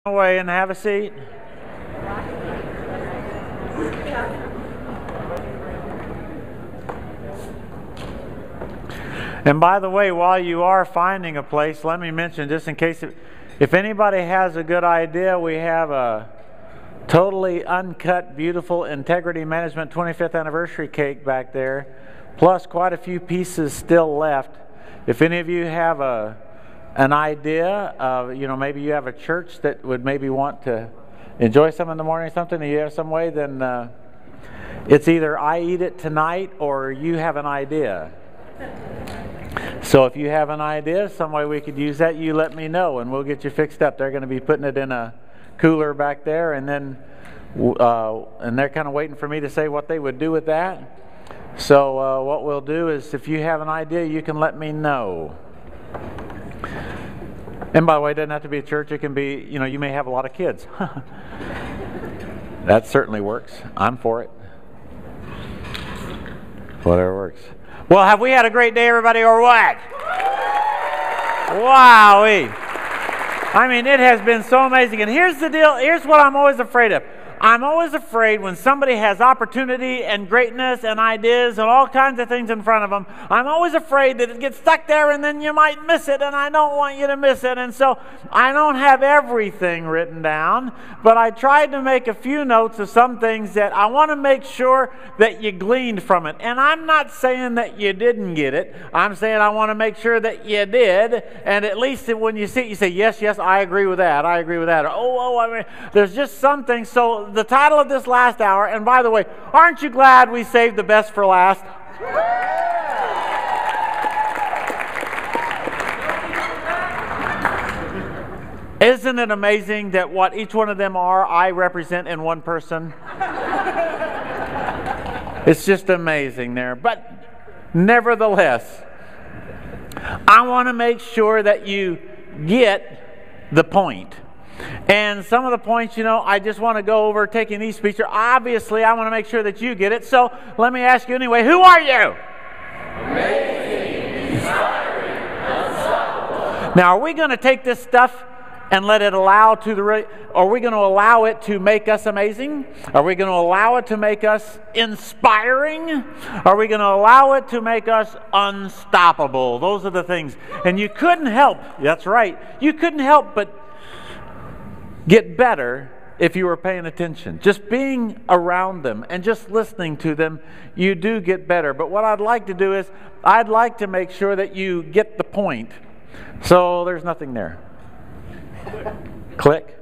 Away and have a seat. And by the way, while you are finding a place, let me mention, just in case, if anybody has a good idea, we have a totally uncut, beautiful Integrity Management 25th anniversary cake back there, plus quite a few pieces still left. If any of you have an idea of, maybe you have a church that would maybe want to enjoy some in the morning or something, and you have some way, then it's either I eat it tonight or you have an idea. So if you have an idea, some way we could use that, you let me know and we'll get you fixed up. They're going to be putting it in a cooler back there, and then and they're kind of waiting for me to say what they would do with that. So what we'll do is, if you have an idea, you can let me know. And by the way, it doesn't have to be a church. It can be, you may have a lot of kids. That certainly works. I'm for it. Whatever works. Well, have we had a great day, everybody, or what? Wowee. I mean, it has been so amazing. And here's the deal. Here's what I'm always afraid of. I'm always afraid when somebody has opportunity and greatness and ideas and all kinds of things in front of them, I'm always afraid that it gets stuck there and then you might miss it, and I don't want you to miss it. And so I don't have everything written down, but I tried to make a few notes of some things that I want to make sure that you gleaned from it. And I'm not saying that you didn't get it. I'm saying I want to make sure that you did, and at least when you see it, you say, yes, I agree with that. I agree with that. Or, I mean, there's just some things. So the title of this last hour, and by the way, aren't you glad we saved the best for last? Isn't it amazing that what each one of them are, I represent in one person? It's just amazing there. But nevertheless, I want to make sure that you get the point. And some of the points, I just want to go over taking these speeches. Obviously, I want to make sure that you get it. So let me ask you anyway, who are you? Amazing, inspiring, unstoppable. Now, are we going to take this stuff and let it are we going to allow it to make us amazing? Are we going to allow it to make us inspiring? Are we going to allow it to make us unstoppable? Those are the things. And you couldn't help, that's right, you couldn't help but get better if you were paying attention. Just being around them and just listening to them, you do get better. But what I'd like to do is, I'd like to make sure that you get the point. So there's nothing there. Click.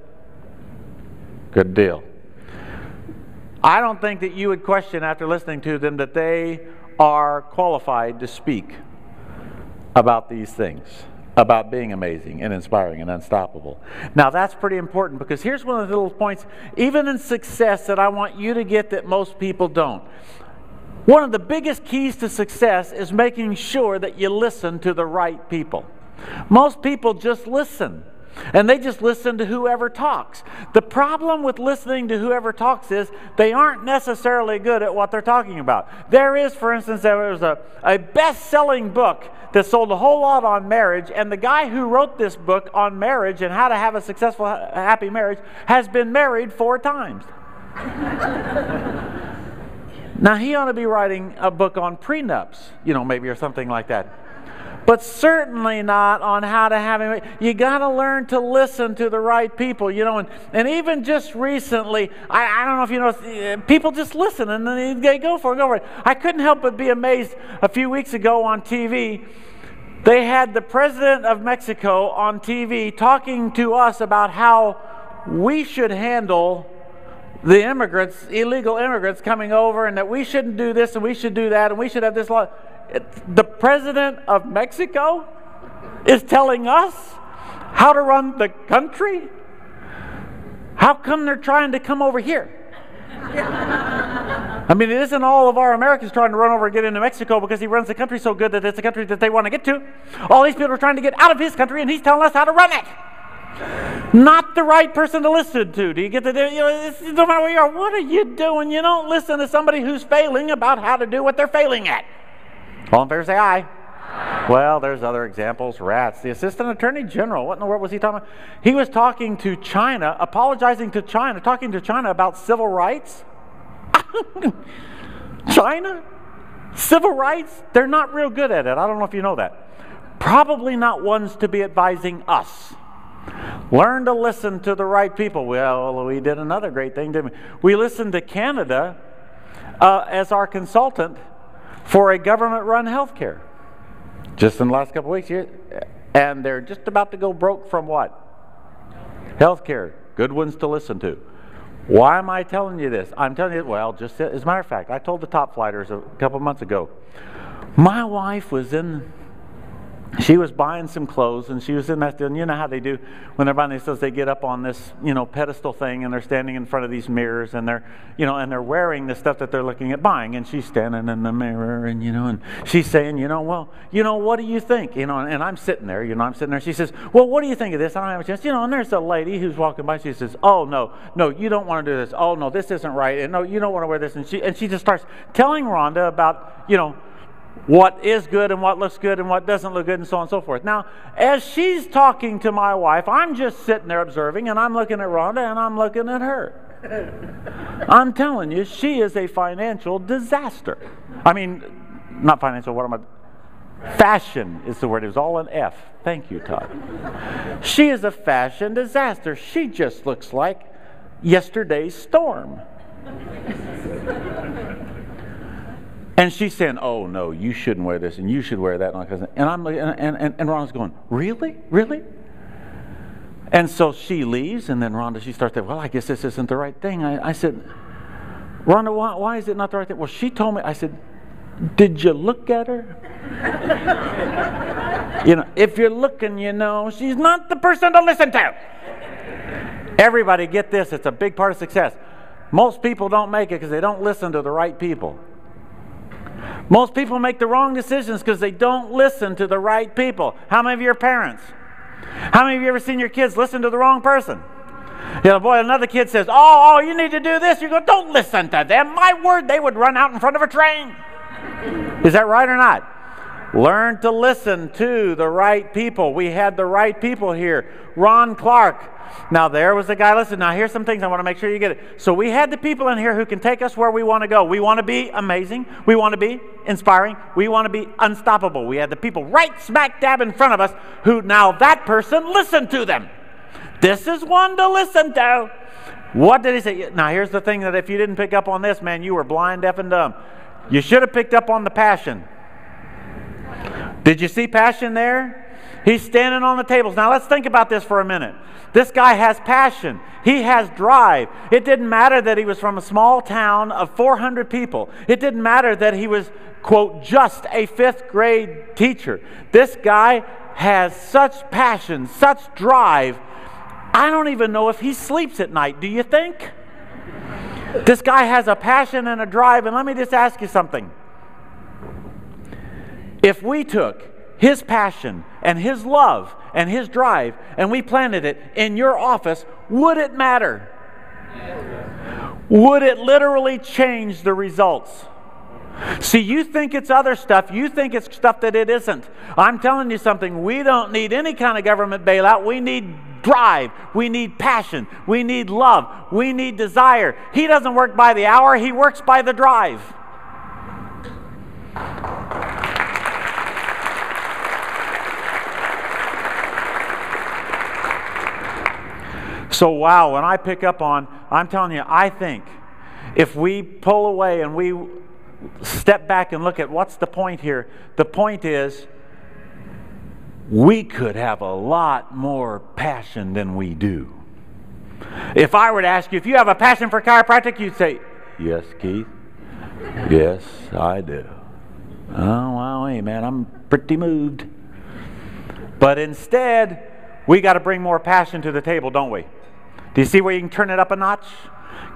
Good deal. I don't think that you would question after listening to them that they are qualified to speak about these things, about being amazing and inspiring and unstoppable. Now that's pretty important, because here's one of the little points, even in success, that I want you to get that most people don't. One of the biggest keys to success is making sure that you listen to the right people. Most people just listen. And they just listen to whoever talks. The problem with listening to whoever talks is they aren't necessarily good at what they're talking about. There is, for instance, there was a best-selling book that sold a whole lot on marriage, and the guy who wrote this book on marriage and how to have a successful, happy marriage has been married 4 times. Now, he ought to be writing a book on prenups, maybe, or something like that. But certainly not on how to have him. You got to learn to listen to the right people, and even just recently, I don't know if you know, people just listen and then they go for it. I couldn't help but be amazed a few weeks ago on TV. They had the president of Mexico on TV talking to us about how we should handle the illegal immigrants coming over, and that we shouldn't do this and we should do that and we should have this law. The president of Mexico is telling us how to run the country? How come they're trying to come over here? I mean, it isn't all of our Americans trying to run over and get into Mexico because he runs the country so good that it's a country that they want to get to. All these people are trying to get out of his country, and he's telling us how to run it. Not the right person to listen to. Do you get the deal? No matter where you are, what are you doing? You don't listen to somebody who's failing about how to do what they're failing at. All in favor, say aye. Well, there's other examples. Rats. The Assistant Attorney General, what in the world was he talking about? He was talking to China, apologizing to China, talking to China about civil rights. China? Civil rights? They're not real good at it. I don't know if you know that. Probably not ones to be advising us. Learn to listen to the right people. Well, we did another great thing, didn't we? We listened to Canada as our consultant for a government-run health care. Just in the last couple of weeks here. And they're just about to go broke from what? Health care. Good ones to listen to. Why am I telling you this? I'm telling you, well, just as a matter of fact, I told the top flighters a couple months ago, my wife was she was buying some clothes, and she was in that, and you know how they do when they're buying these clothes, they get up on this, pedestal thing, and they're standing in front of these mirrors, and they're wearing the stuff that they're looking at buying, and she's standing in the mirror, and and she's saying, well, what do you think? And I'm sitting there, she says, well, what do you think of this? I don't have a chance, and there's a lady who's walking by, she says, oh, no, you don't want to do this. Oh, no, this isn't right, and no, you don't want to wear this, and she just starts telling Rhonda about, what is good and what looks good and what doesn't look good and so on and so forth. Now, as she's talking to my wife, I'm just sitting there observing, and I'm looking at Rhonda and I'm looking at her. I'm telling you, she is a financial disaster. I mean, not financial, what am I? Fashion is the word. It was all an F. Thank you, Todd. She is a fashion disaster. She just looks like yesterday's storm. And she's saying, oh, no, you shouldn't wear this, and you should wear that. And I'm and Rhonda's going, really? Really? And so she leaves, and then Rhonda, she starts saying, well, I guess this isn't the right thing. I said, Rhonda, why is it not the right thing? Well, she told me, I said, did you look at her? If you're looking, she's not the person to listen to. Everybody get this, it's a big part of success. Most people don't make it because they don't listen to the right people. Most people make the wrong decisions because they don't listen to the right people. How many of you are parents? How many of you ever seen your kids listen to the wrong person? Boy, another kid says, oh, you need to do this. You go, don't listen to them. My word, they would run out in front of a train. Is that right or not? Learn to listen to the right people. We had the right people here. Ron Clark. Now, there was a guy, listen, now here's some things I want to make sure you get it. So we had the people in here who can take us where we want to go. We want to be amazing. We want to be inspiring. We want to be unstoppable. We had the people right smack dab in front of us who now that person listened to them. This is one to listen to. What did he say? Now, here's the thing that if you didn't pick up on this, man, you were blind, deaf, and dumb. You should have picked up on the passion. Did you see passion there? He's standing on the tables. Now, let's think about this for a minute. This guy has passion. He has drive. It didn't matter that he was from a small town of 400 people. It didn't matter that he was, quote, just a 5th grade teacher. This guy has such passion, such drive. I don't even know if he sleeps at night. Do you think? This guy has a passion and a drive. And let me just ask you something. If we took his passion and his love and his drive and we planted it in your office, would it matter? Would it literally change the results? See, you think it's other stuff. You think it's stuff that it isn't. I'm telling you something. We don't need any kind of government bailout. We need drive. We need passion. We need love. We need desire. He doesn't work by the hour. He works by the drive. So wow, when I pick up on, I'm telling you, I think if we pull away and we step back and look at what's the point here, the point is we could have a lot more passion than we do. If I were to ask you, if you have a passion for chiropractic, you'd say, yes, Keith. Yes, I do. Oh, wow, hey, man, I'm pretty moved. But instead, we got to bring more passion to the table, don't we? Do you see where you can turn it up a notch?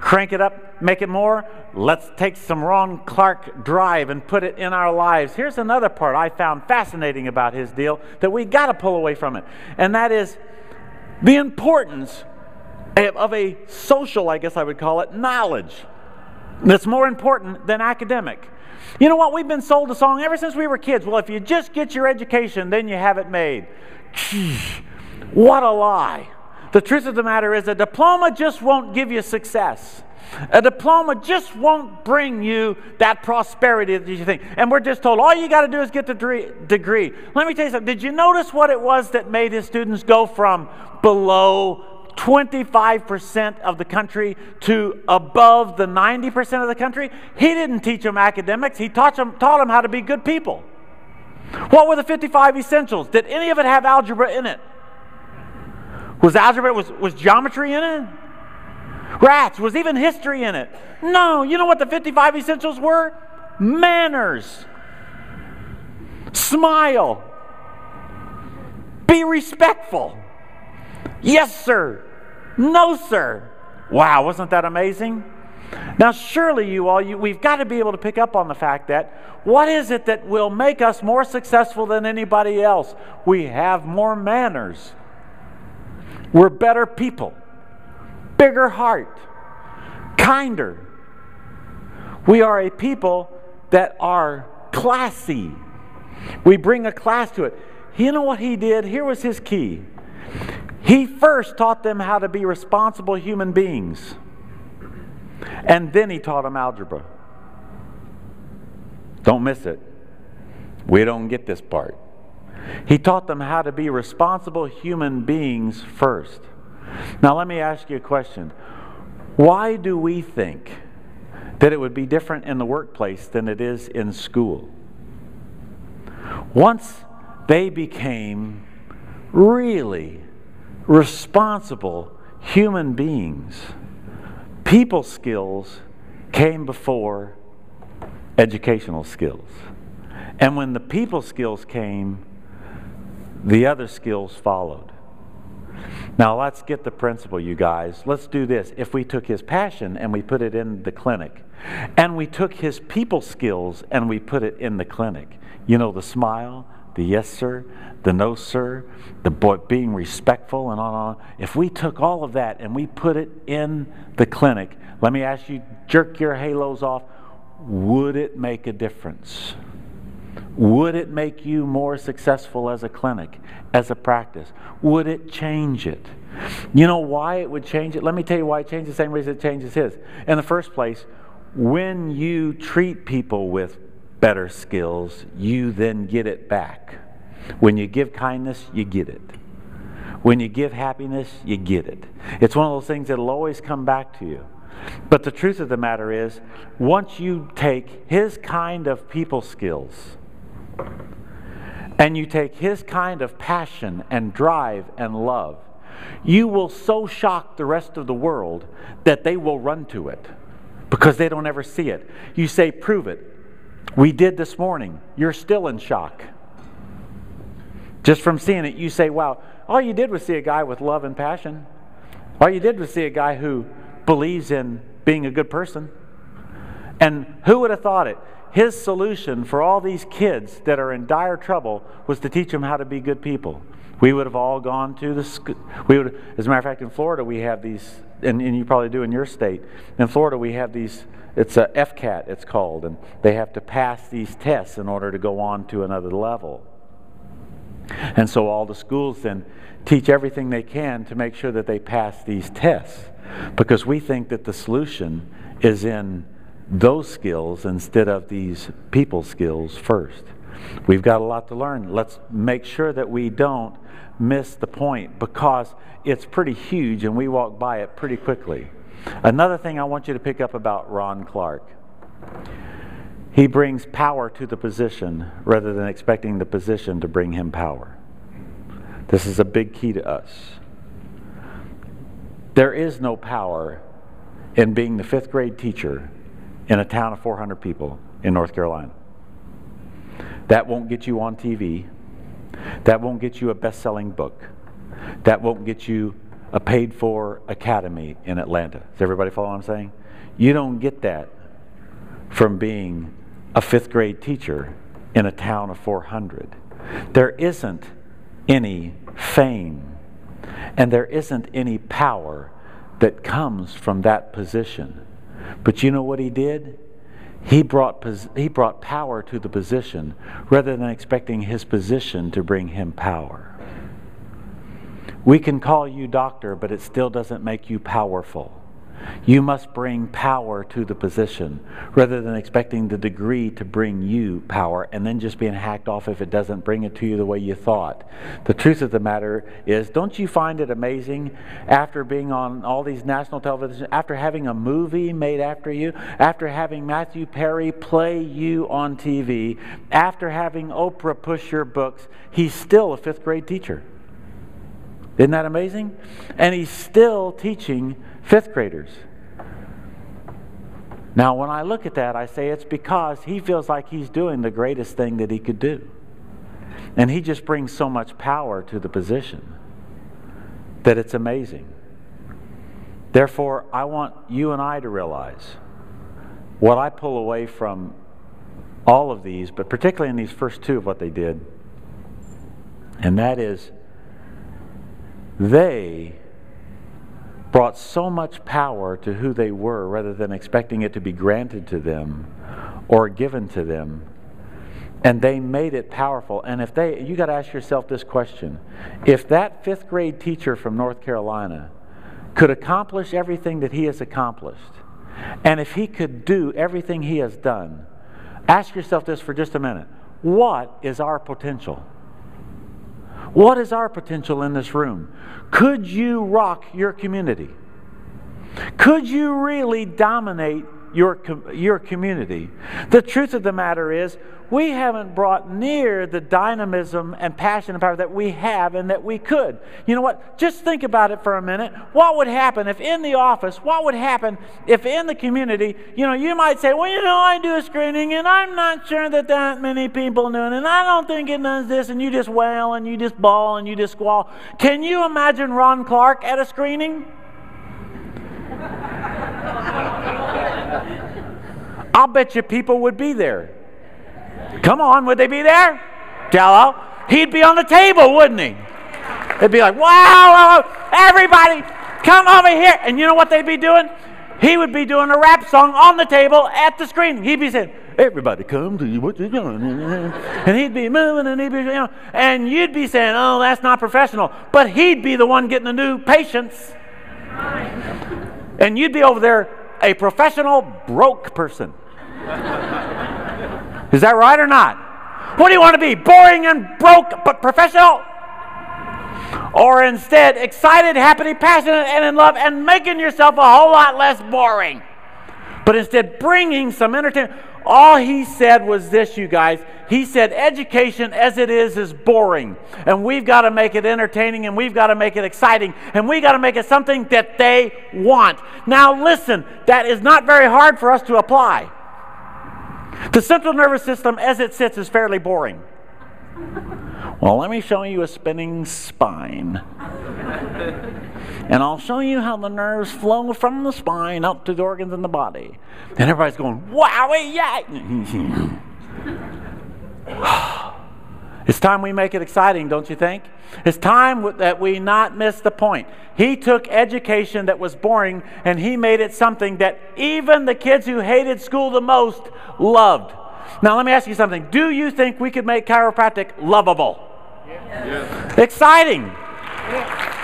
Crank it up, make it more? Let's take some Ron Clark drive and put it in our lives. Here's another part I found fascinating about his deal that we got to pull away from it. And that is the importance of a social, I guess I would call it, knowledge. that's more important than academic. You know what? We've been sold a song ever since we were kids. Well, if you just get your education, then you have it made. What a lie. The truth of the matter is a diploma just won't give you success. A diploma just won't bring you that prosperity that you think. And we're just told, all you got to do is get the degree. Let me tell you something. Did you notice what it was that made his students go from below 25% of the country to above the 90% of the country? He didn't teach them academics. He taught them how to be good people. What were the 55 essentials? Did any of it have algebra in it? Was geometry in it? Rats, was even history in it? No. You know what the 55 essentials were? Manners. Smile. Be respectful. Yes, sir. No, sir. Wow, wasn't that amazing? Now, surely we've got to be able to pick up on the fact that what is it that will make us more successful than anybody else? We have more manners. We're better people. Bigger heart. Kinder. We are a people that are classy. We bring a class to it. You know what he did? Here was his key. He first taught them how to be responsible human beings. And then he taught them algebra. Don't miss it. We don't get this part. He taught them how to be responsible human beings first. Now let me ask you a question. Why do we think that it would be different in the workplace than it is in school? Once they became really responsible human beings, people skills came before educational skills. And when the people skills came, the other skills followed. Now let's get the principle, you guys. Let's do this. If we took his passion and we put it in the clinic, and we took his people skills and we put it in the clinic, you know, the smile, the yes sir, the no sir, the being respectful and on. If we took all of that and we put it in the clinic, let me ask you, jerk your halos off, would it make a difference? Would it make you more successful as a clinic, as a practice? Would it change it? You know why it would change it? Let me tell you why it changes the same way as it changes his. In the first place, when you treat people with better skills, you then get it back. When you give kindness, you get it. When you give happiness, you get it. It's one of those things that will always come back to you. But the truth of the matter is, once you take his kind of people skills and you take his kind of passion and drive and love, you will so shock the rest of the world that they will run to it because they don't ever see it. You say, prove it. We did this morning. You're still in shock. Just from seeing it, you say, wow, all you did was see a guy with love and passion. All you did was see a guy who believes in being a good person. And who would have thought it? His solution for all these kids that are in dire trouble was to teach them how to be good people. We would have all gone to the school. As a matter of fact, in Florida we have these, and you probably do in your state. In Florida we have these, it's a FCAT it's called, and they have to pass these tests in order to go on to another level. And so all the schools then teach everything they can to make sure that they pass these tests, because we think that the solution is in those skills instead of these people skills first. We've got a lot to learn. Let's make sure that we don't miss the point, because it's pretty huge and we walk by it pretty quickly. Another thing I want you to pick up about Ron Clark. He brings power to the position rather than expecting the position to bring him power. This is a big key to us. There is no power in being the 5th grade teacher in a town of 400 people in North Carolina. That won't get you on TV. That won't get you a best-selling book. That won't get you a paid-for academy in Atlanta. Does everybody follow what I'm saying? You don't get that from being a 5th grade teacher in a town of 400. There isn't any fame and there isn't any power that comes from that position. But you know what he did? He brought power to the position rather than expecting his position to bring him power. We can call you doctor, but it still doesn't make you powerful. You must bring power to the position rather than expecting the degree to bring you power and then just being hacked off if it doesn't bring it to you the way you thought. The truth of the matter is, don't you find it amazing after being on all these national television, after having a movie made after you, after having Matthew Perry play you on TV, after having Oprah push your books, he's still a 5th grade teacher. Isn't that amazing? And he's still teaching 5th graders. Now, when I look at that, I say it's because he feels like he's doing the greatest thing that he could do. And he just brings so much power to the position that it's amazing. Therefore, I want you and I to realize what I pull away from all of these, but particularly in these first 2 of what they did, and that is they brought so much power to who they were rather than expecting it to be granted to them or given to them. And they made it powerful. And you got to ask yourself this question. If that 5th grade teacher from North Carolina could accomplish everything that he has accomplished, and if he could do everything he has done, ask yourself this for just a minute. What is our potential? What is our potential in this room? Could you rock your community? Could you really dominate your community? The truth of the matter is, we haven't brought near the dynamism and passion and power that we have and that we could. You know what? Just think about it for a minute. What would happen if in the office, what would happen if in the community, you might say, well, I do a screening and I'm not sure that many people do it and I don't think it does this, and you just wail and you just bawl and you just squall. Can you imagine Ron Clark at a screening? I'll bet you people would be there. Come on, would they be there? Jello. He'd be on the table, wouldn't he? They'd be like, wow, everybody, come over here. And you know what they'd be doing? He would be doing a rap song on the table at the screen. He'd be saying, everybody come to you, what you doing? And he'd be moving and he'd be, and you'd be saying, oh, that's not professional. But he'd be the one getting the new patients. And you'd be over there, a professional broke person. Is that right or not? What do you want to be? Boring and broke but professional? Or instead, excited, happy, passionate, and in love, and making yourself a whole lot less boring. But instead bringing some entertainment. All he said was this, you guys. He said education as it is boring. And we've got to make it entertaining, and we've got to make it exciting, and we've got to make it something that they want. Now listen, that is not very hard for us to apply. The central nervous system as it sits is fairly boring. Well, let me show you a spinning spine. And I'll show you how the nerves flow from the spine up to the organs in the body. And everybody's going, wow, yeah. It's time we make it exciting, don't you think? It's time that we not miss the point. He took education that was boring and he made it something that even the kids who hated school the most loved. Now let me ask you something. Do you think we could make chiropractic lovable? Yes. Exciting? Yes.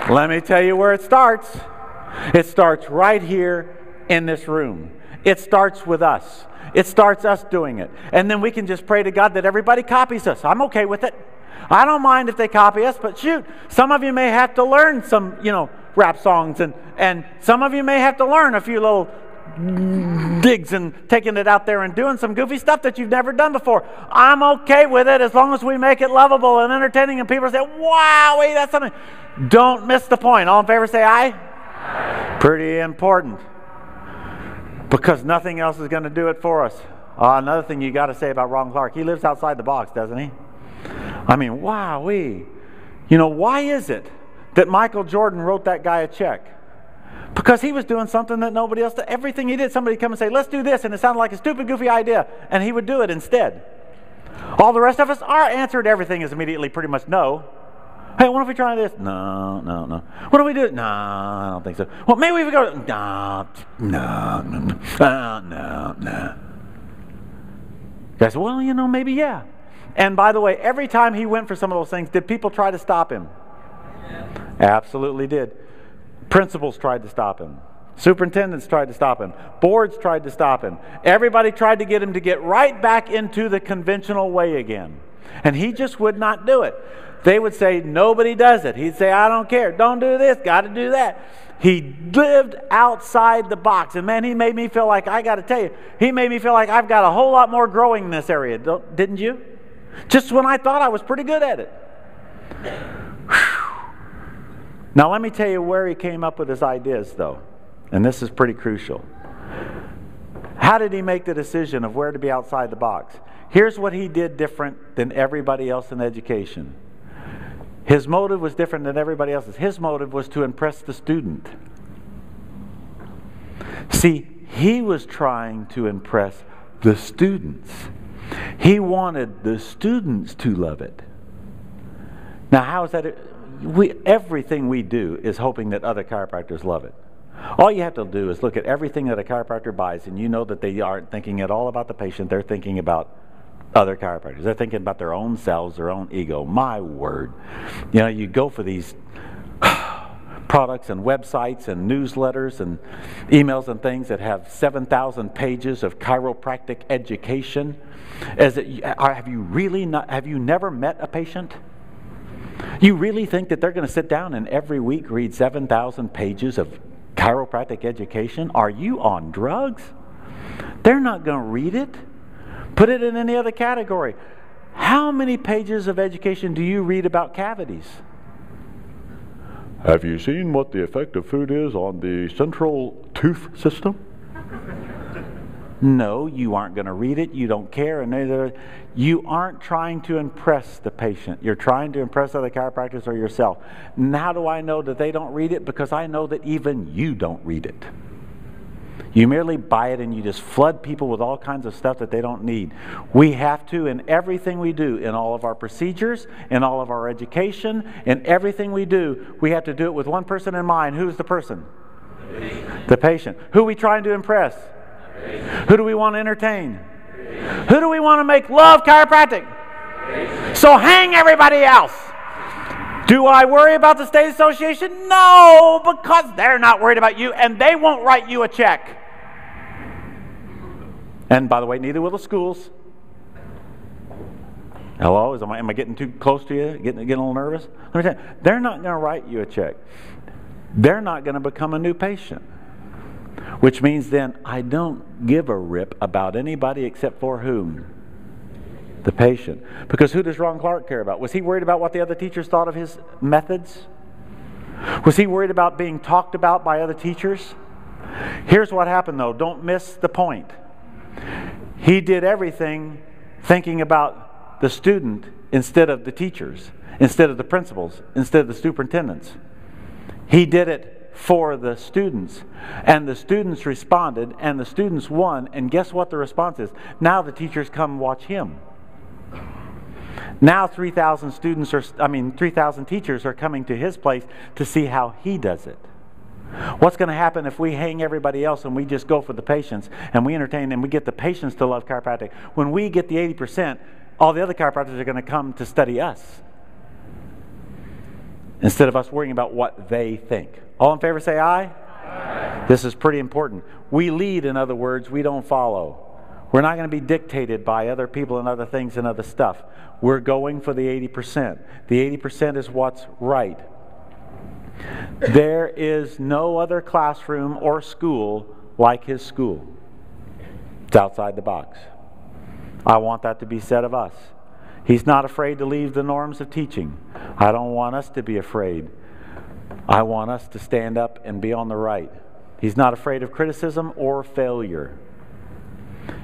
Let me tell you where it starts. It starts right here in this room. It starts with us. It starts us doing it. And then we can just pray to God that everybody copies us. I'm okay with it. I don't mind if they copy us, but shoot, some of you may have to learn some, rap songs, and some of you may have to learn a few little digs and taking it out there and doing some goofy stuff that you've never done before. I'm okay with it as long as we make it lovable and entertaining and people say, wow, wait, that's something. Don't miss the point. All in favor say aye. Aye. Pretty important. Because nothing else is going to do it for us. Another thing you got to say about Ron Clark, he lives outside the box, doesn't he? I mean, wowee. Why is it that Michael Jordan wrote that guy a check? Because he was doing something that nobody else did. Everything he did, somebody would come and say, let's do this, and it sounded like a stupid, goofy idea, and he would do it instead. All the rest of us, our answer to everything is immediately pretty much no. Hey, what if we try this? No, no, no. What do we do? No, I don't think so. Well, maybe we go. No, no, no, no, no. Guys, well, maybe yeah. And by the way, every time he went for some of those things, did people try to stop him? Yeah. Absolutely did. Principals tried to stop him. Superintendents tried to stop him. Boards tried to stop him. Everybody tried to get him to get right back into the conventional way again. And he just would not do it. They would say, nobody does it. He'd say, I don't care. Don't do this. Got to do that. He lived outside the box. And man, he made me feel like, I got to tell you, he made me feel like I've got a whole lot more growing in this area. Didn't you? Just when I thought I was pretty good at it. Whew. Now let me tell you where he came up with his ideas, though. And this is pretty crucial. How did he make the decision of where to be outside the box? Here's what he did different than everybody else in education. His motive was different than everybody else's. His motive was to impress the student. See, he was trying to impress the students. He wanted the students to love it. Now, how is that? Everything we do is hoping that other chiropractors love it. All you have to do is look at everything that a chiropractor buys, and you know that they aren't thinking at all about the patient. They're thinking about other chiropractors. They're thinking about their own selves, their own ego. My word. You go for these products and websites and newsletters and emails and things that have 7,000 pages of chiropractic education. Have you never met a patient? You really think that they're going to sit down and every week read 7,000 pages of chiropractic education? Are you on drugs? They're not going to read it. Put it in any other category. How many pages of education do you read about cavities? Have you seen what the effect of food is on the central tooth system? No, you aren't going to read it. You don't care. And you aren't trying to impress the patient. You're trying to impress other chiropractors or yourself. And how do I know that they don't read it? Because I know that even you don't read it. You merely buy it and you just flood people with all kinds of stuff that they don't need. We have to, in everything we do, in all of our procedures, in all of our education, in everything we do, we have to do it with one person in mind. Who's the person? The patient. The patient. Who are we trying to impress? Who do we want to entertain? Who do we want to make love chiropractic? So hang everybody else. Do I worry about the state association? No, because they're not worried about you and they won't write you a check. And by the way, neither will the schools. Hello? Am I getting too close to you? Getting a little nervous? Let me tell you, they're not going to write you a check. They're not going to become a new patient. Which means then I don't give a rip about anybody except for whom? The patient. Because who does Ron Clark care about? Was he worried about what the other teachers thought of his methods? Was he worried about being talked about by other teachers? Here's what happened though. Don't miss the point. He did everything thinking about the student instead of the teachers, instead of the principals, instead of the superintendents. He did it for the students. And the students responded, and the students won, and guess what the response is? Now the teachers come watch him. Now 3,000 teachers are coming to his place to see how he does it. What's going to happen if we hang everybody else and we just go for the patients and we entertain and we get the patients to love chiropractic? When we get the 80%, all the other chiropractors are going to come to study us instead of us worrying about what they think. All in favor say aye? Aye. This is pretty important. We lead, in other words, we don't follow. We're not going to be dictated by other people and other things and other stuff. We're going for the 80%. The 80% is what's right. There is no other classroom or school like his school. It's outside the box. I want that to be said of us. He's not afraid to leave the norms of teaching. I don't want us to be afraid. I want us to stand up and be on the right. He's not afraid of criticism or failure.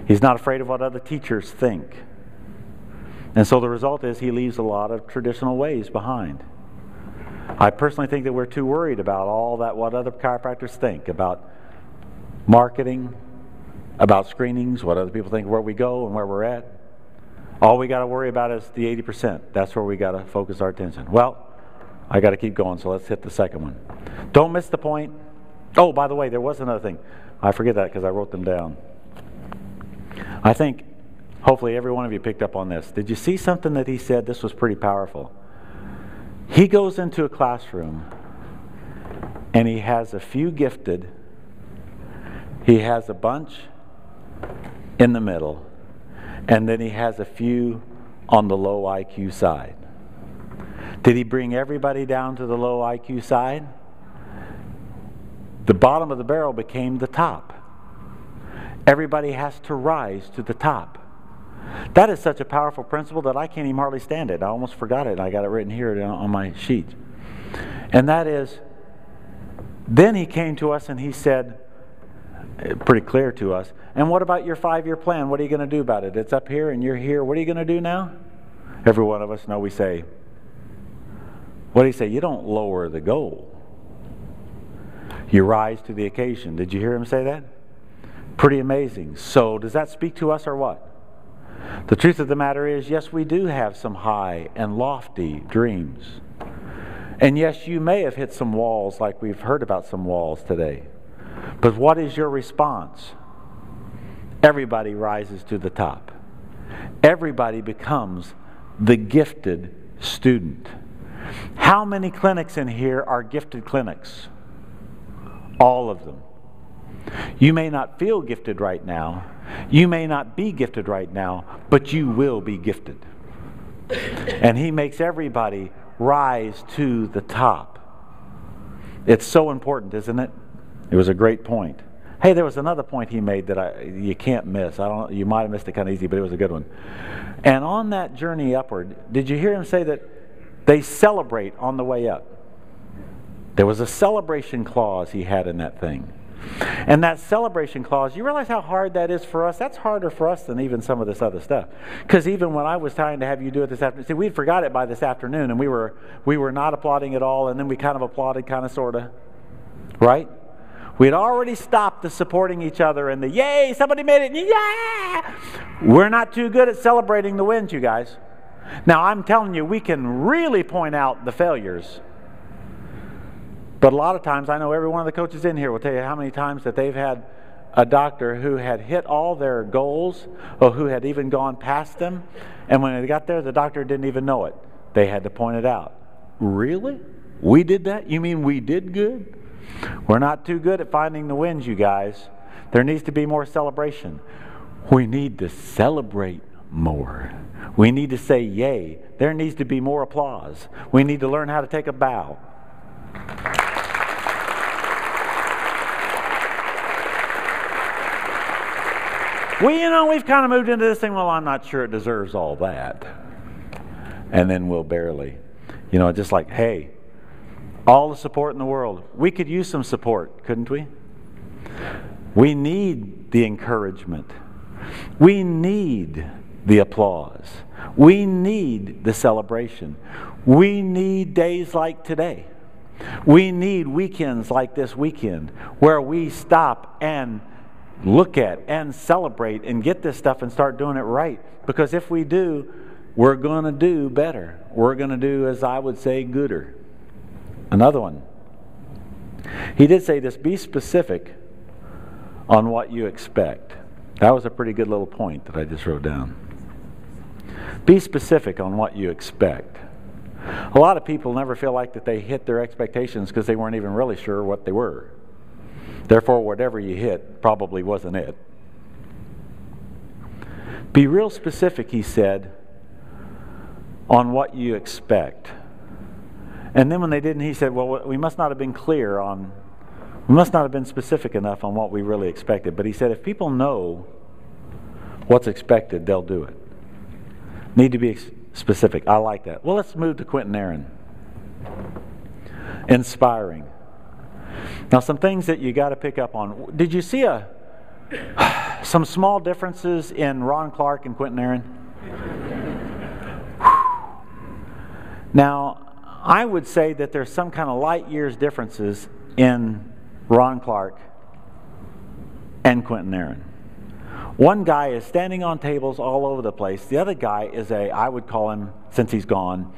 He's not afraid of what other teachers think. And so the result is he leaves a lot of traditional ways behind. I personally think that we're too worried about all that what other chiropractors think about marketing, about screenings, what other people think where we go and where we're at. All we got to worry about is the 80%. That's where we got to focus our attention. Well, I got to keep going, so let's hit the second one. Don't miss the point. Oh, by the way, there was another thing. I forget that because I wrote them down. I think hopefully every one of you picked up on this. Did you see something that he said? This was pretty powerful. He goes into a classroom and he has a few gifted, he has a bunch in the middle, and then he has a few on the low IQ side. Did he bring everybody down to the low IQ side? The bottom of the barrel became the top. Everybody has to rise to the top. That is such a powerful principle that I can't even hardly stand it. I almost forgot it. I got it written here on my sheet. And that is, then he came to us and he said, pretty clear to us, and what about your 5-year plan? What are you going to do about it? It's up here and you're here. What are you going to do now? Every one of us know we say, what do you say? You don't lower the goal. You rise to the occasion. Did you hear him say that? Pretty amazing. So does that speak to us or what? The truth of the matter is, yes, we do have some high and lofty dreams. And yes, you may have hit some walls like we've heard about some walls today. But what is your response? Everybody rises to the top. Everybody becomes the gifted student. How many clinics in here are gifted clinics? All of them. You may not feel gifted right now. You may not be gifted right now, but you will be gifted. And he makes everybody rise to the top. It's so important, isn't it? It was a great point. Hey, there was another point he made that you can't miss. You might have missed it kind of easy, but it was a good one. And on that journey upward, did you hear him say that they celebrate on the way up? There was a celebration clause he had in that thing. And that celebration clause, you realize how hard that is for us? That's harder for us than even some of this other stuff. Because even when I was trying to have you do it this afternoon, see, we'd forgot it by this afternoon, and we were not applauding at all, and then we kind of applauded, kind of, sort of. Right? We'd already stopped the supporting each other and the yay, somebody made it, yeah! We're not too good at celebrating the wins, you guys. Now, I'm telling you, we can really point out the failures. But a lot of times, I know every one of the coaches in here will tell you how many times that they've had a doctor who had hit all their goals or who had even gone past them. And when they got there, the doctor didn't even know it. They had to point it out. Really? We did that? You mean we did good? We're not too good at finding the wins, you guys. There needs to be more celebration. We need to celebrate more. We need to say yay. There needs to be more applause. We need to learn how to take a bow. Well, we've kind of moved into this thing, well, I'm not sure it deserves all that. And then we'll barely. Just like, hey, all the support in the world. We could use some support, couldn't we? We need the encouragement. We need the applause. We need the celebration. We need days like today. We need weekends like this weekend where we stop and look at and celebrate and get this stuff and start doing it right. Because if we do, we're going to do better. We're going to do, as I would say, gooder. Another one. He did say this, be specific on what you expect. That was a pretty good little point that I just wrote down. Be specific on what you expect. A lot of people never feel like that they hit their expectations because they weren't even really sure what they were. Therefore, whatever you hit probably wasn't it. Be real specific, he said, on what you expect. And then when they didn't, he said, well, we must not have been specific enough on what we really expected. But he said, if people know what's expected, they'll do it. Need to be specific. I like that. Well, let's move to Quentin Aaron. Inspiring. Now, some things that you got to pick up on. Did you see some small differences in Ron Clark and Quentin Aaron? Now, I would say that there's some kind of light years differences in Ron Clark and Quentin Aaron. One guy is standing on tables all over the place. The other guy is I would call him, since he's gone,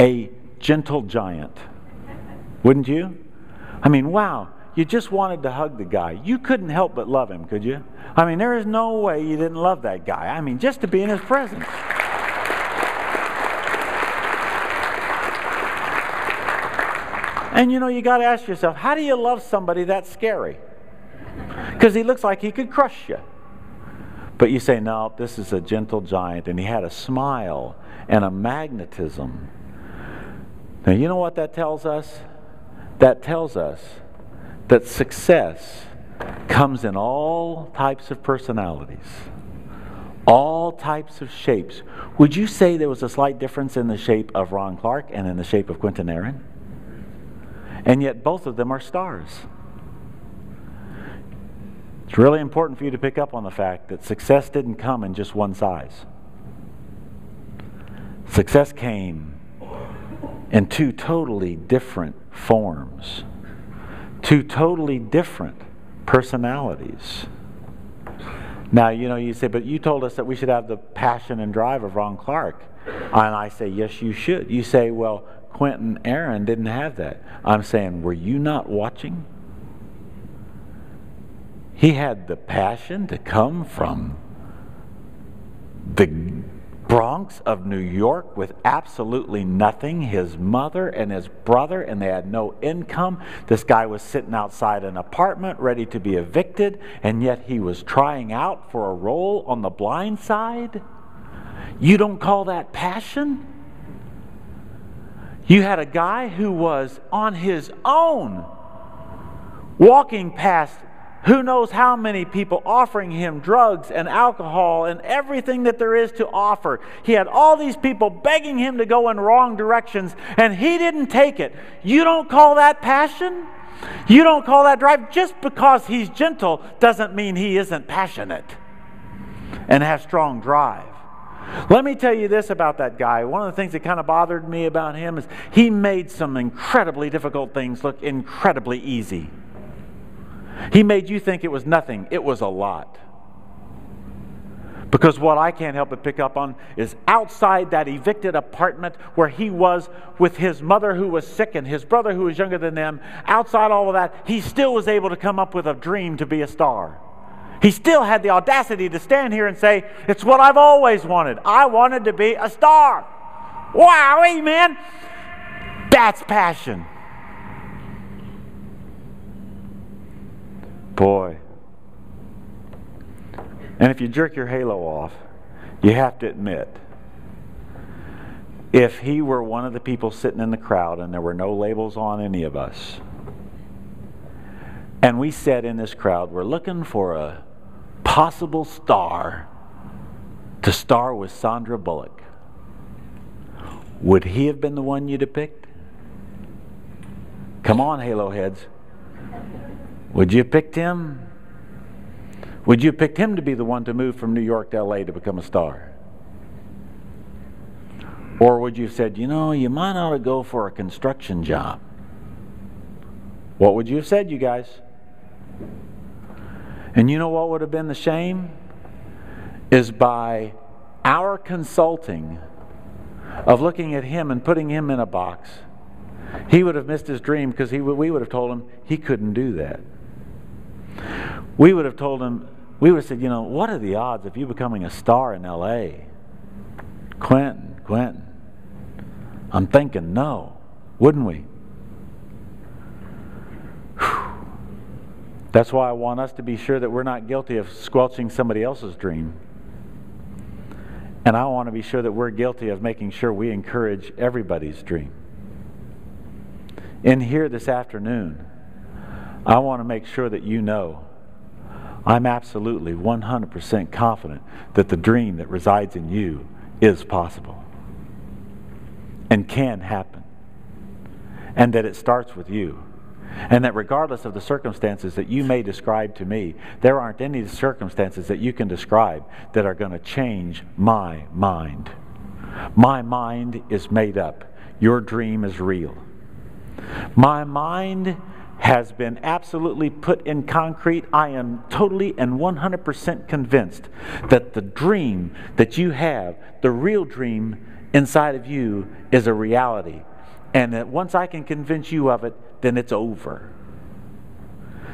a gentle giant. Wouldn't you? I mean, wow, you just wanted to hug the guy. You couldn't help but love him, could you? I mean, there is no way you didn't love that guy. I mean, just to be in his presence. And you know, you got to ask yourself, how do you love somebody that's scary? Because he looks like he could crush you. But you say, no, this is a gentle giant, and he had a smile and a magnetism. Now, you know what that tells us? That tells us that success comes in all types of personalities, all types of shapes. Would you say there was a slight difference in the shape of Ron Clark and in the shape of Quentin Aaron? And yet both of them are stars. It's really important for you to pick up on the fact that success didn't come in just one size. Success came in two totally different forms, two totally different personalities. Now, you know, you say, but you told us that we should have the passion and drive of Ron Clark. And I say, yes, you should. You say, well, Quentin Aaron didn't have that. I'm saying, were you not watching? He had the passion to come from the Bronx of New York with absolutely nothing. His mother and his brother, and they had no income. This guy was sitting outside an apartment ready to be evicted, and yet he was trying out for a role on The Blind Side. You don't call that passion? You had a guy who was on his own, walking past who knows how many people offering him drugs and alcohol and everything that there is to offer. He had all these people begging him to go in wrong directions, and he didn't take it. You don't call that passion? You don't call that drive? Just because he's gentle doesn't mean he isn't passionate and has strong drive. Let me tell you this about that guy. One of the things that kind of bothered me about him is he made some incredibly difficult things look incredibly easy. He made you think it was nothing. It was a lot. Because what I can't help but pick up on is outside that evicted apartment where he was with his mother who was sick and his brother who was younger than them, outside all of that, he still was able to come up with a dream to be a star. He still had the audacity to stand here and say, it's what I've always wanted. I wanted to be a star. Wow, amen. That's passion. Boy. And if you jerk your halo off, you have to admit, if he were one of the people sitting in the crowd and there were no labels on any of us, and we said in this crowd, we're looking for a possible star to star with Sandra Bullock, would he have been the one you'd have picked? Come on, halo heads. Would you have picked him? Would you have picked him to be the one to move from New York to LA to become a star? Or would you have said, you know, you might ought to go for a construction job? What would you have said, you guys? And you know what would have been the shame? Is by our consulting of looking at him and putting him in a box, he would have missed his dream because we would have told him he couldn't do that. We would have told him, we would have said, you know, what are the odds of you becoming a star in L.A.? Quentin. I'm thinking no, wouldn't we? Whew. That's why I want us to be sure that we're not guilty of squelching somebody else's dream. And I want to be sure that we're guilty of making sure we encourage everybody's dream. In here this afternoon, I want to make sure that you know I'm absolutely 100% confident that the dream that resides in you is possible and can happen, and that it starts with you, and that regardless of the circumstances that you may describe to me, there aren't any circumstances that you can describe that are going to change my mind. My mind is made up. Your dream is real. My mind has been absolutely put in concrete. I am totally and 100% convinced that the dream that you have, the real dream inside of you, is a reality. and that once I can convince you of it, then it's over.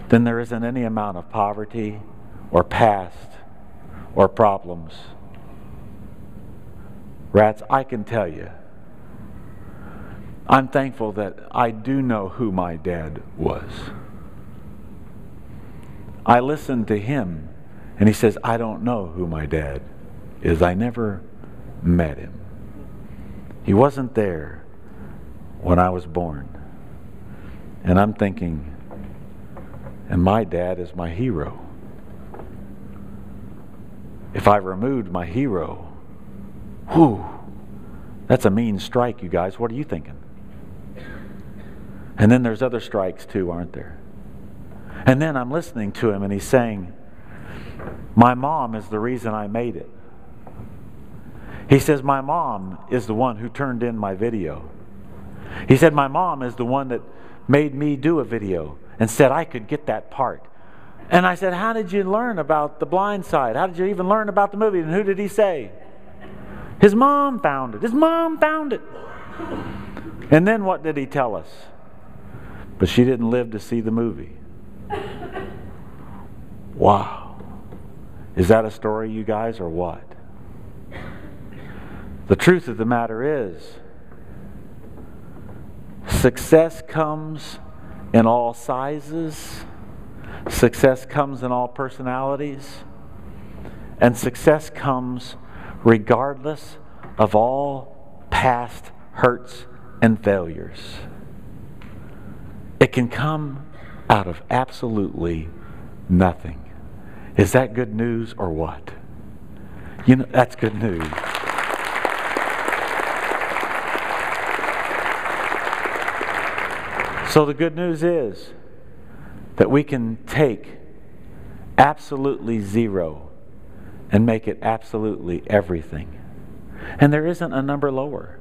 Then there isn't any amount of poverty or past or problems. Rats, I can tell you, I'm thankful that I do know who my dad was. I listened to him, and he says, I don't know who my dad is. I never met him. He wasn't there when I was born. And I'm thinking, and my dad is my hero. If I removed my hero, whew, that's a mean strike, you guys. What are you thinking? And then there's other strikes too, aren't there? And then I'm listening to him and he's saying, my mom is the reason I made it. He says, my mom is the one who turned in my video. He said, my mom is the one that made me do a video and said I could get that part. And I said, how did you learn about The Blind Side? How did you even learn about the movie? And who did he say? His mom found it. His mom found it. And then what did he tell us? But she didn't live to see the movie. Wow. Is that a story, you guys, or what? The truth of the matter is, success comes in all sizes. Success comes in all personalities. And success comes regardless of all past hurts and failures. It can come out of absolutely nothing. Is that good news or what? You know, that's good news. So the good news is that we can take absolutely zero and make it absolutely everything. And there isn't a number lower.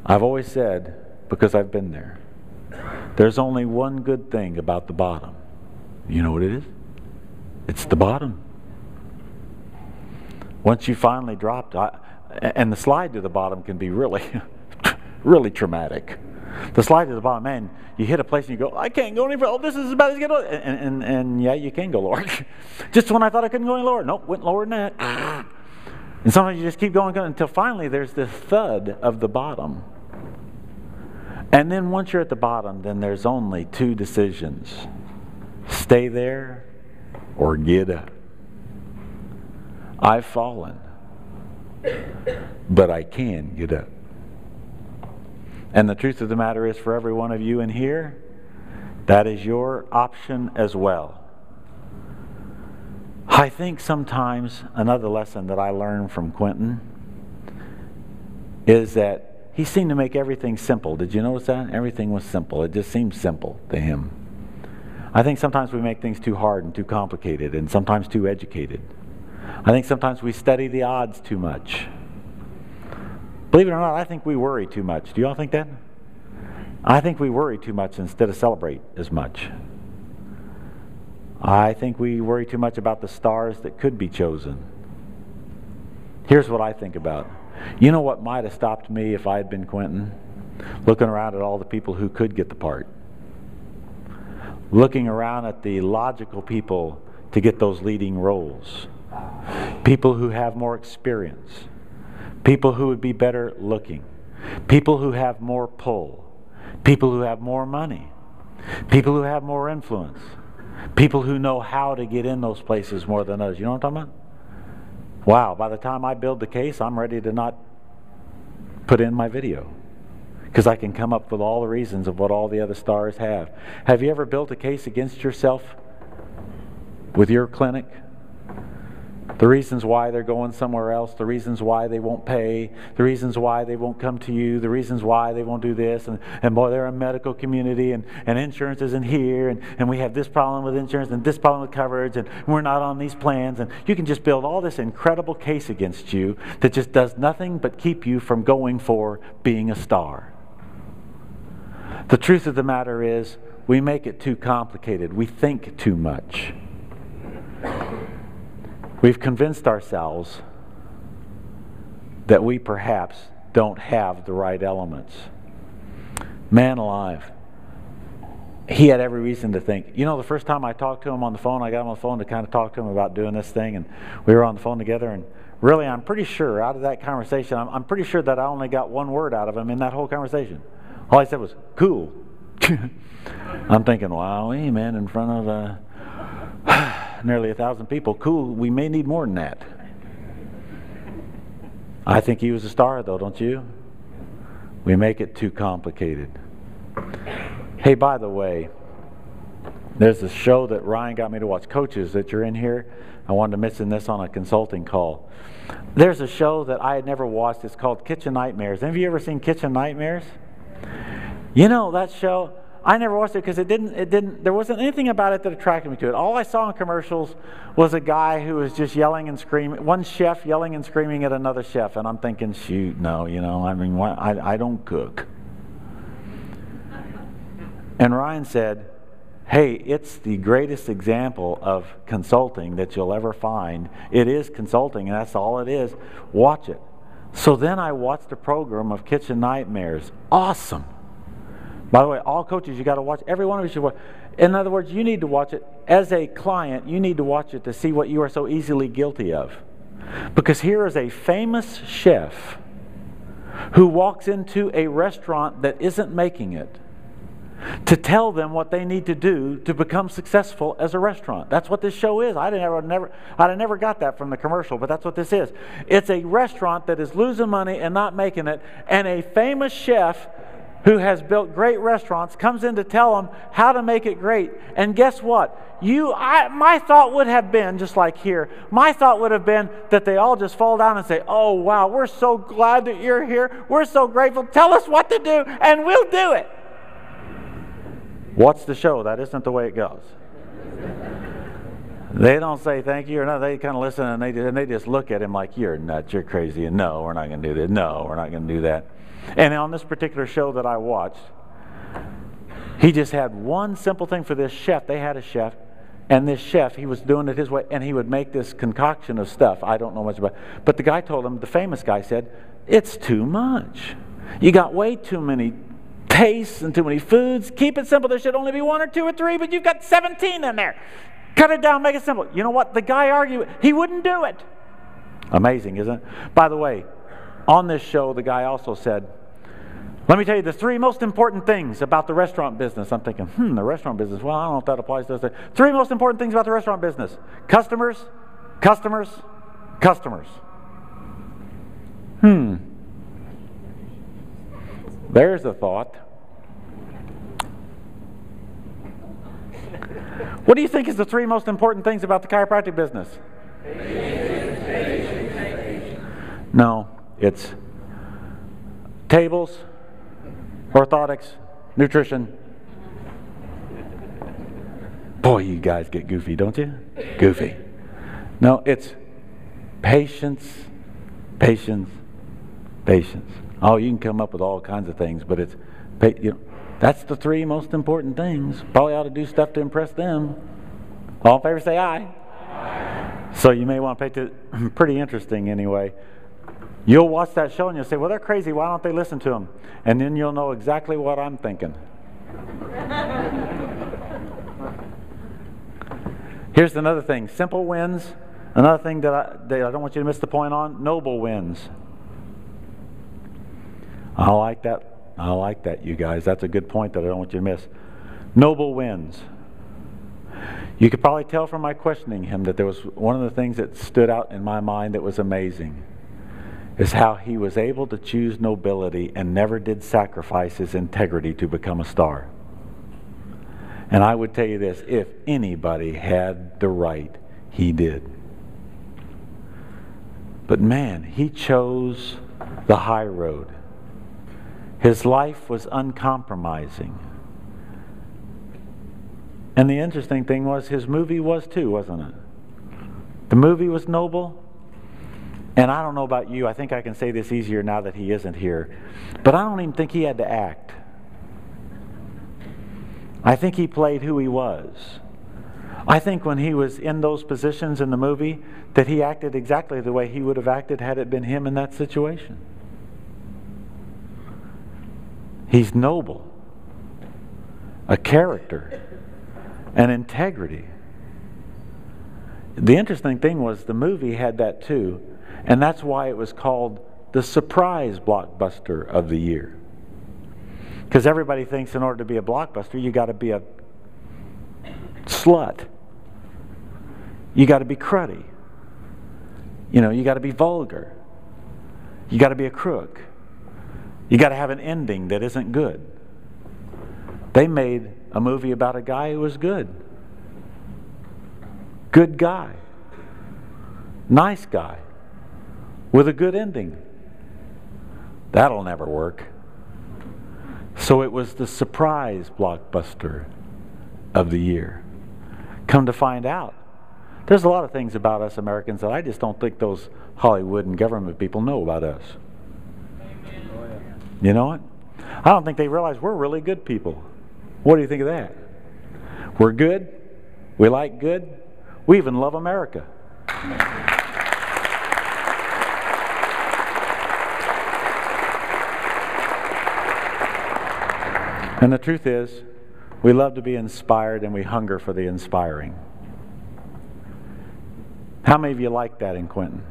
I've always said, because I've been there, there's only one good thing about the bottom. You know what it is? It's the bottom. Once you finally dropped, and the slide to the bottom can be really, really traumatic. The slide to the bottom, man, you hit a place and you go, I can't go any further. Oh, this is as bad as it gets. And yeah, you can go lower. Just when I thought I couldn't go any lower. Nope, went lower than that. And sometimes you just keep going until finally there's this thud of the bottom. And then once you're at the bottom, then there's only two decisions. Stay there or get up. I've fallen, but I can get up. And the truth of the matter is, for every one of you in here, that is your option as well. I think sometimes another lesson that I learned from Quentin is that he seemed to make everything simple. Did you notice that? Everything was simple. It just seemed simple to him. I think sometimes we make things too hard and too complicated and sometimes too educated. I think sometimes we study the odds too much. Believe it or not, I think we worry too much. Do you all think that? I think we worry too much instead of celebrate as much. I think we worry too much about the stars that could be chosen. Here's what I think about. You know what might have stopped me if I had been Quentin? Looking around at all the people who could get the part. Looking around at the logical people to get those leading roles. People who have more experience. People who would be better looking. People who have more pull. People who have more money. People who have more influence. People who know how to get in those places more than others. You know what I'm talking about? Wow, by the time I build the case, I'm ready to not put in my video. Because I can come up with all the reasons of what all the other stars have. Have you ever built a case against yourself with your clinic? The reasons why they're going somewhere else, the reasons why they won't pay, the reasons why they won't come to you, the reasons why they won't do this, and boy, they're a medical community, and insurance isn't here, and we have this problem with insurance, and this problem with coverage, and we're not on these plans, and you can just build all this incredible case against you that just does nothing but keep you from going for being a star. The truth of the matter is, we make it too complicated. We think too much. We've convinced ourselves that we perhaps don't have the right elements. Man alive. He had every reason to think. You know, the first time I talked to him on the phone, I got him on the phone to kind of talk to him about doing this thing, and we were on the phone together, and really, I'm pretty sure out of that conversation, I'm pretty sure that I only got one word out of him in that whole conversation. All I said was, cool. I'm thinking, wow, man, in front of nearly 1,000 people, cool, we may need more than that. I think he was a star, though, don't you? We make it too complicated. Hey, by the way, there's a show that Ryan got me to watch. Coaches that you're in here, I wanted to mention this on a consulting call. There's a show that I had never watched. It's called Kitchen Nightmares. Have you ever seen Kitchen Nightmares? You know, that show, I never watched it because there wasn't anything about it that attracted me to it. All I saw in commercials was a guy who was just yelling and screaming, one chef yelling and screaming at another chef, and I'm thinking, shoot, no, I don't cook. And Ryan said, hey, it's the greatest example of consulting that you'll ever find. It is consulting, and that's all it is. Watch it. So then I watched a program of Kitchen Nightmares. Awesome. By the way, all coaches, you got to watch. Every one of you should watch. In other words, you need to watch it. As a client, you need to watch it to see what you are so easily guilty of. Because here is a famous chef who walks into a restaurant that isn't making it to tell them what they need to do to become successful as a restaurant. That's what this show is. I'd never got that from the commercial, but that's what this is. It's a restaurant that is losing money and not making it, and a famous chef who has built great restaurants comes in to tell them how to make it great. And guess what? My thought would have been, just like here, my thought would have been that they all just fall down and say, oh wow, we're so glad that you're here. We're so grateful. Tell us what to do and we'll do it. Watch the show. That isn't the way it goes. They don't say thank you or no. They kind of listen and they just look at him like, you're nuts, you're crazy, and no, we're not going to do that. No, we're not going to do that. And on this particular show that I watched, he just had one simple thing for this chef. They had a chef, and this chef, he was doing it his way, and he would make this concoction of stuff. I don't know much about it. But the guy told him, the famous guy said, it's too much. You got way too many tastes and too many foods. Keep it simple. There should only be 1 or 2 or 3, but you've got 17 in there. Cut it down, make it simple. You know what? The guy argued. He wouldn't do it. Amazing, isn't it? By the way, on this show, the guy also said, let me tell you the 3 most important things about the restaurant business. I'm thinking, the restaurant business. Well, I don't know if that applies to us. 3 most important things about the restaurant business. Customers, customers, customers. There's a thought. What do you think is the 3 most important things about the chiropractic business? No, it's tables, orthotics, nutrition. Boy, you guys get goofy, don't you? Goofy. No, it's patience, patience, patience. Oh, you can come up with all kinds of things, but it's, that's the 3 most important things. Probably ought to do stuff to impress them. All in favor, say aye. Aye. So you may want to pay to, pretty interesting anyway. You'll watch that show and you'll say, well, they're crazy. Why don't they listen to them? And then you'll know exactly what I'm thinking. Here's another thing. Simple wins. Another thing that I don't want you to miss the point on. Noble wins. I like that, you guys. That's a good point that I don't want you to miss. Noble wins. You could probably tell from my questioning him that there was one of the things that stood out in my mind that was amazing is how he was able to choose nobility and never did sacrifice his integrity to become a star. And I would tell you this, if anybody had the right, he did. But man, he chose the high road. His life was uncompromising. And the interesting thing was his movie was too, wasn't it? The movie was noble. And I don't know about you, I think I can say this easier now that he isn't here. But I don't even think he had to act. I think he played who he was. I think when he was in those positions in the movie, that he acted exactly the way he would have acted had it been him in that situation. He's noble. A character. An integrity. The interesting thing was the movie had that too, and that's why it was called the surprise blockbuster of the year. Because everybody thinks in order to be a blockbuster, you got to be a slut. You got to be cruddy. You got to be vulgar. You got to be a crook. You got to have an ending that isn't good. They made a movie about a guy who was good. Good guy. Nice guy. With a good ending. That'll never work. So it was the surprise blockbuster of the year. Come to find out, there's a lot of things about us Americans that I just don't think those Hollywood and government people know about us. You know what? I don't think they realize we're really good people. What do you think of that? We're good. We like good. We even love America. And the truth is, we love to be inspired and we hunger for the inspiring. How many of you like that in Quinton?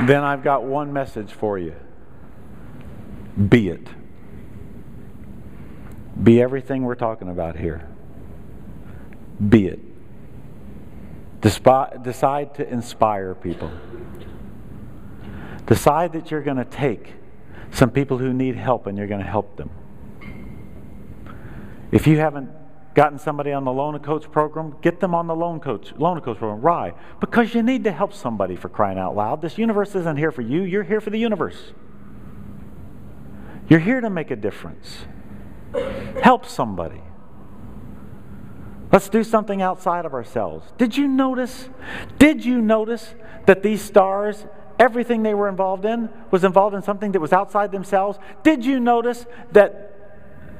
Then I've got one message for you. Be it. Be everything we're talking about here. Be it. Decide to inspire people. Decide that you're going to take some people who need help and you're going to help them. If you haven't gotten somebody on the Loan Coach program, get them on the Loan Coach program. Why? Because you need to help somebody, for crying out loud. This universe isn't here for you. You're here for the universe. You're here to make a difference. Help somebody. Let's do something outside of ourselves. Did you notice that these stars, everything they were involved in was involved in something that was outside themselves? Did you notice that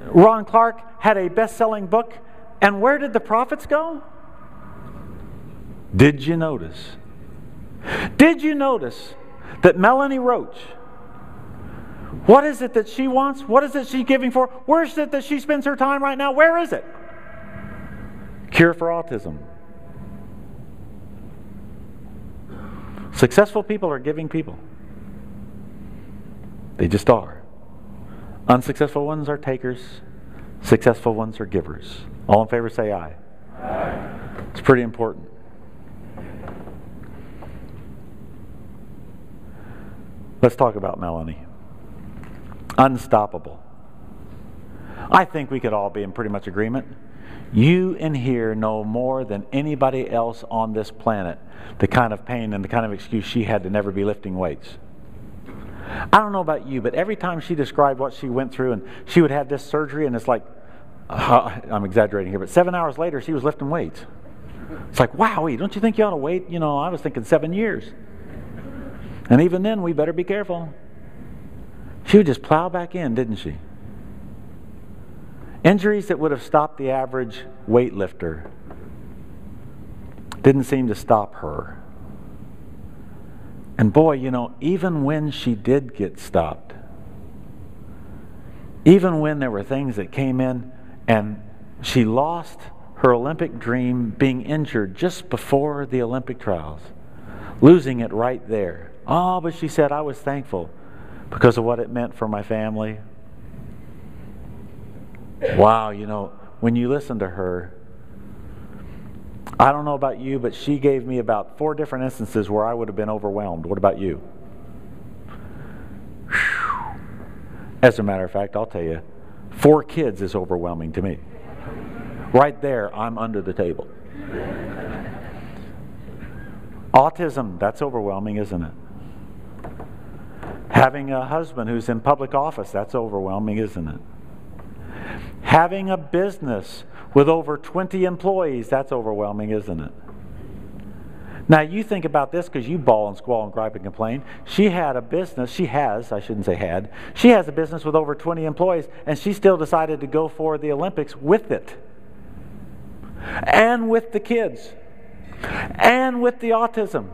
Ron Clark had a best-selling book, and where did the profits go? Did you notice? Did you notice that Melanie Roach, what is it that she wants? What is it she's giving for? Where is it that she spends her time right now? Where is it? Cure for autism. Successful people are giving people. They just are. Unsuccessful ones are takers. Successful ones are givers. All in favor say aye. Aye. It's pretty important. Let's talk about Melanie. Unstoppable. I think we could all be in pretty much agreement. You in here know more than anybody else on this planet the kind of pain and the kind of excuse she had to never be lifting weights. I don't know about you, but every time she described what she went through, and she would have this surgery, and it's like, I'm exaggerating here, but 7 hours later she was lifting weights. It's like, wowee, don't you think you ought to wait? I was thinking 7 years. And even then, we better be careful. She would just plow back in, didn't she? Injuries that would have stopped the average weightlifter didn't seem to stop her. And boy, even when she did get stopped, even when there were things that came in and she lost her Olympic dream being injured just before the Olympic trials, losing it right there. Oh, but she said, I was thankful because of what it meant for my family. Wow, when you listen to her, I don't know about you, but she gave me about 4 different instances where I would have been overwhelmed. What about you? Whew. As a matter of fact, I'll tell you, 4 kids is overwhelming to me. Right there, I'm under the table. Autism, that's overwhelming, isn't it? Having a husband who's in public office, that's overwhelming, isn't it? Having a business with over 20 employees, that's overwhelming, isn't it? Now you think about this because you bawl and squall and gripe and complain. She had a business, she has a business with over 20 employees, and she still decided to go for the Olympics with it. And with the kids. And with the autism.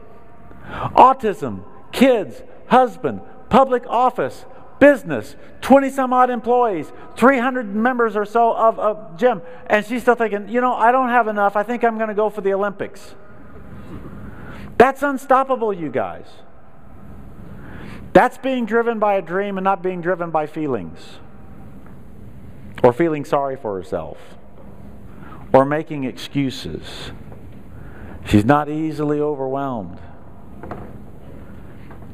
Autism kids, husband, public office, business, 20 some odd employees, 300 members or so of a gym. And she's still thinking, I don't have enough. I think I'm going to go for the Olympics. That's unstoppable, you guys. That's being driven by a dream and not being driven by feelings. Or feeling sorry for herself. Or making excuses. She's not easily overwhelmed.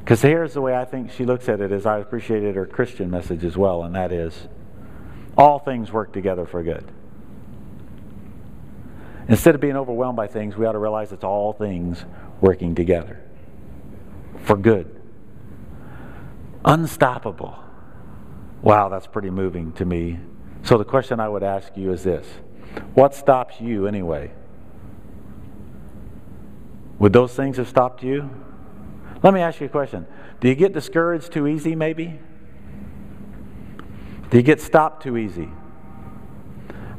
Because here's the way I think she looks at it, as I appreciated her Christian message as well, and that is, all things work together for good. Instead of being overwhelmed by things, we ought to realize it's all things working together for good. Unstoppable. Wow, that's pretty moving to me. So the question I would ask you is this: what stops you anyway? Would those things have stopped you? Let me ask you a question. Do you get discouraged too easy, maybe? Do you get stopped too easy?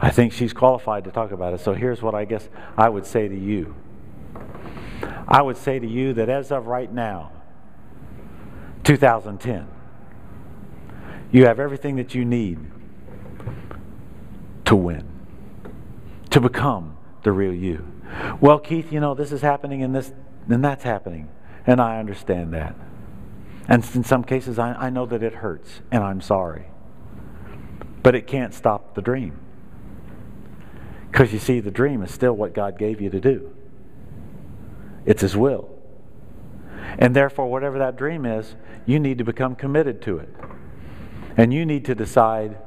I think she's qualified to talk about it. So here's what I guess I would say to you. I would say to you that as of right now, 2010, you have everything that you need to win, to become the real you. Well, Keith, this is happening and that's happening. And I understand that. And in some cases, I know that it hurts, and I'm sorry. But it can't stop the dream. Because you see, the dream is still what God gave you to do. It's His will. And therefore, whatever that dream is, you need to become committed to it. And you need to decide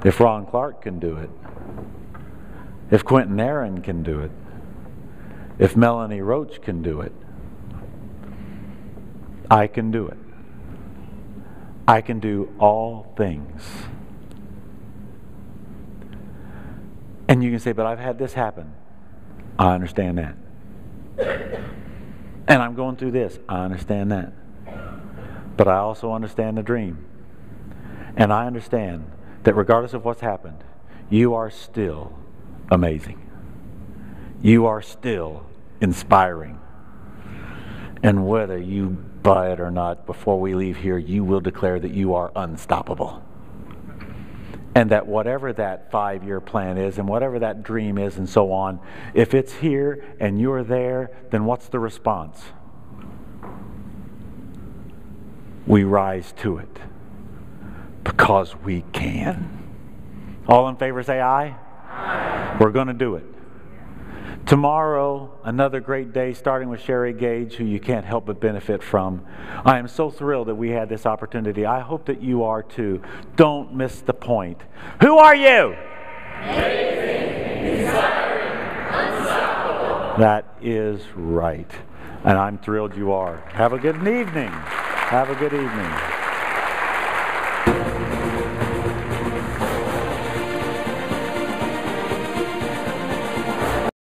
if Ron Clark can do it, if Quentin Aaron can do it, if Melanie Roach can do it. I can do it. I can do all things. And you can say, but I've had this happen. I understand that. And I'm going through this. I understand that. But I also understand the dream. And I understand that regardless of what's happened, you are still amazing. You are still inspiring. And whether you buy it or not, before we leave here, you will declare that you are unstoppable. And that whatever that 5-year plan is, and whatever that dream is, and so on, if it's here and you're there, then what's the response? We rise to it. Because we can. All in favor say aye? Aye. We're going to do it. Tomorrow, another great day, starting with Sherry Gage, who you can't help but benefit from. I am so thrilled that we had this opportunity. I hope that you are too. Don't miss the point. Who are you? Amazing, inspiring, unstoppable. That is right. And I'm thrilled you are. Have a good evening. Have a good evening.